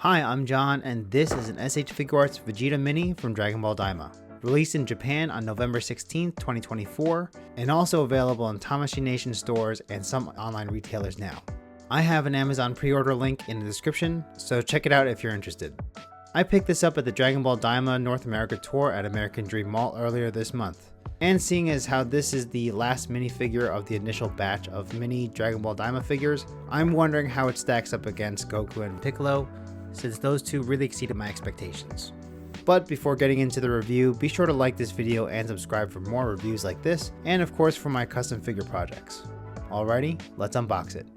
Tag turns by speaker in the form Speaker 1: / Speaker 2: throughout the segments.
Speaker 1: Hi, I'm John, and this is an SH Figuarts Vegeta Mini from Dragon Ball Daima. Released in Japan on November 16, 2024, and also available in Tamashii Nation stores and some online retailers now. I have an Amazon pre-order link in the description, so check it out if you're interested. I picked this up at the Dragon Ball Daima North America tour at American Dream Mall earlier this month. And seeing as how this is the last minifigure of the initial batch of mini Dragon Ball Daima figures, I'm wondering how it stacks up against Goku and Piccolo, since those two really exceeded my expectations. But before getting into the review, be sure to like this video and subscribe for more reviews like this, and of course for my custom figure projects. Alrighty, let's unbox it.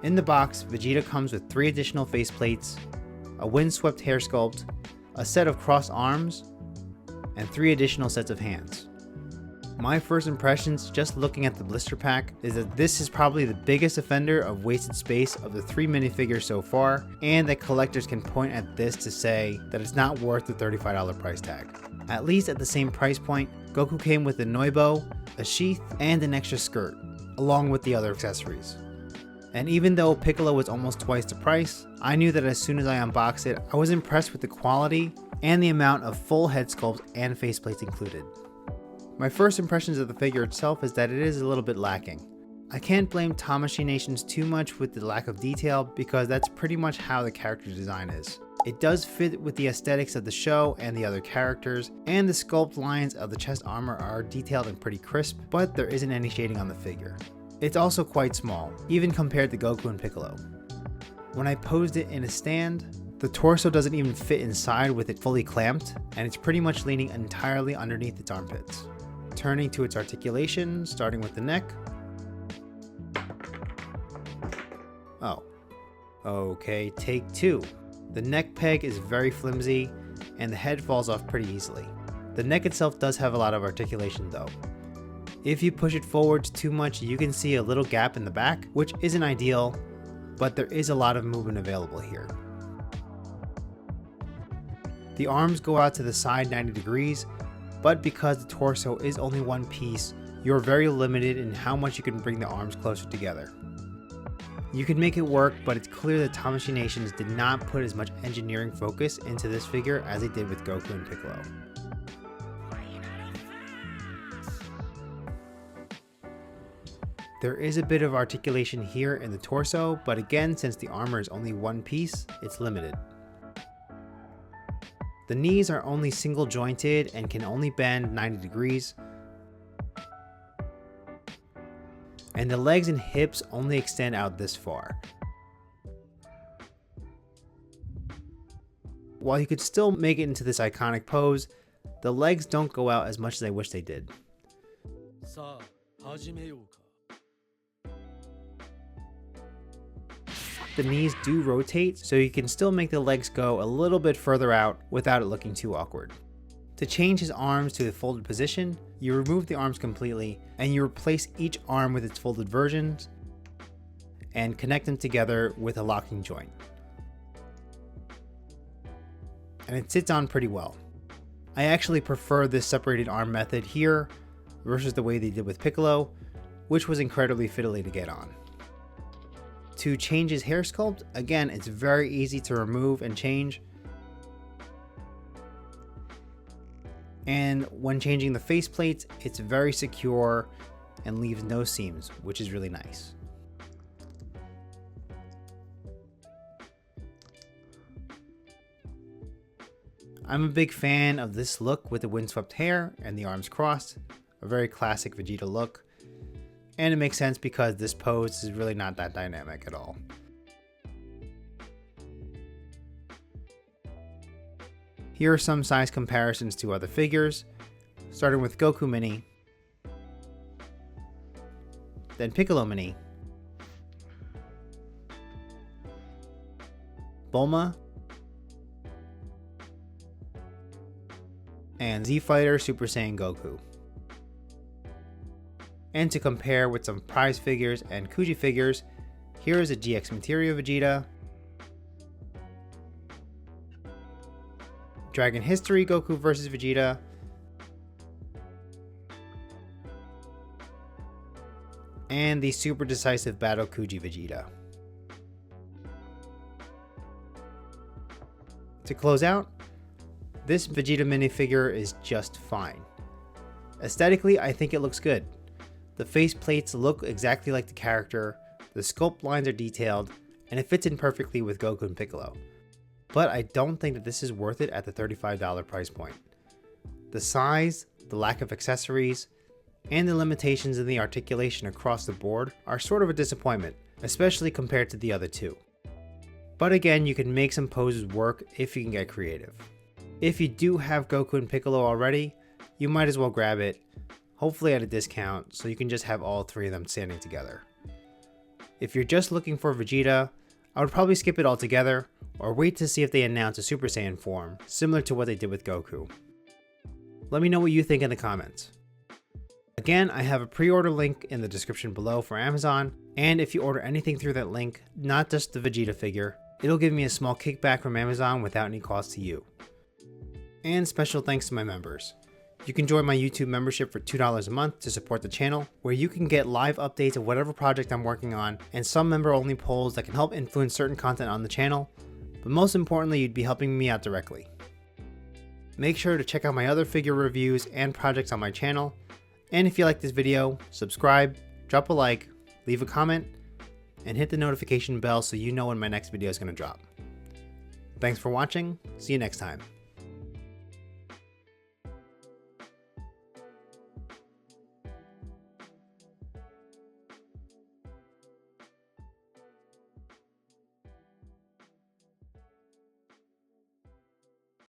Speaker 1: In the box, Vegeta comes with 3 additional faceplates, a windswept hair sculpt, a set of crossed arms, and 3 additional sets of hands. My first impressions, just looking at the blister pack, is that this is probably the biggest offender of wasted space of the 3 minifigures so far, and that collectors can point at this to say that it's not worth the $35 price tag. At least at the same price point, Goku came with a Noibo, a sheath, and an extra skirt, along with the other accessories. And even though Piccolo was almost twice the price, I knew that as soon as I unboxed it, I was impressed with the quality and the amount of full head sculpt and faceplates included. My first impressions of the figure itself is that it is a little bit lacking. I can't blame Tamashii Nations too much with the lack of detail because that's pretty much how the character design is. It does fit with the aesthetics of the show and the other characters, and the sculpt lines of the chest armor are detailed and pretty crisp, but there isn't any shading on the figure. It's also quite small, even compared to Goku and Piccolo. When I posed it in a stand, the torso doesn't even fit inside with it fully clamped, and it's pretty much leaning entirely underneath its armpits. Turning to its articulation, starting with the neck. Oh. Okay, take 2. The neck peg is very flimsy, and the head falls off pretty easily. The neck itself does have a lot of articulation though. If you push it forwards too much, you can see a little gap in the back, which isn't ideal, but there is a lot of movement available here. The arms go out to the side 90 degrees, but because the torso is only one piece, you're very limited in how much you can bring the arms closer together. You can make it work, but it's clear that Tamashii Nations did not put as much engineering focus into this figure as they did with Goku and Piccolo. There is a bit of articulation here in the torso, but again, since the armor is only one piece, it's limited. The knees are only single jointed and can only bend 90 degrees. And the legs and hips only extend out this far. While you could still make it into this iconic pose, the legs don't go out as much as I wish they did. The knees do rotate, so you can still make the legs go a little bit further out without it looking too awkward. To change his arms to the folded position, you remove the arms completely and you replace each arm with its folded versions and connect them together with a locking joint. And it sits on pretty well. I actually prefer this separated arm method here versus the way they did with Piccolo, which was incredibly fiddly to get on. To change his hair sculpt, again, it's very easy to remove and change. And when changing the faceplates, it's very secure and leaves no seams, which is really nice. I'm a big fan of this look with the windswept hair and the arms crossed, a very classic Vegeta look. And it makes sense because this pose is really not that dynamic at all. Here are some size comparisons to other figures, starting with Goku Mini, then Piccolo Mini, Bulma, and Z Fighter Super Saiyan Goku. And to compare with some prize figures and Kuji figures, here is a GX Materia Vegeta, Dragon History Goku vs Vegeta, and the super decisive Battle Kuji Vegeta. To close out, this Vegeta minifigure is just fine. Aesthetically, I think it looks good. The face plates look exactly like the character, the sculpt lines are detailed, and it fits in perfectly with Goku and Piccolo. But I don't think that this is worth it at the $35 price point. The size, the lack of accessories, and the limitations in the articulation across the board are sort of a disappointment, especially compared to the other two. But again, you can make some poses work if you can get creative. If you do have Goku and Piccolo already, you might as well grab it, hopefully at a discount, so you can just have all three of them standing together. If you're just looking for Vegeta, I would probably skip it altogether, or wait to see if they announce a Super Saiyan form, similar to what they did with Goku. Let me know what you think in the comments. Again, I have a pre-order link in the description below for Amazon, and if you order anything through that link, not just the Vegeta figure, it'll give me a small kickback from Amazon without any cost to you. And special thanks to my members. You can join my YouTube membership for $2 a month to support the channel, where you can get live updates of whatever project I'm working on, and some member-only polls that can help influence certain content on the channel, but most importantly, you'd be helping me out directly. Make sure to check out my other figure reviews and projects on my channel, and if you like this video, subscribe, drop a like, leave a comment, and hit the notification bell so you know when my next video is going to drop. Thanks for watching, see you next time.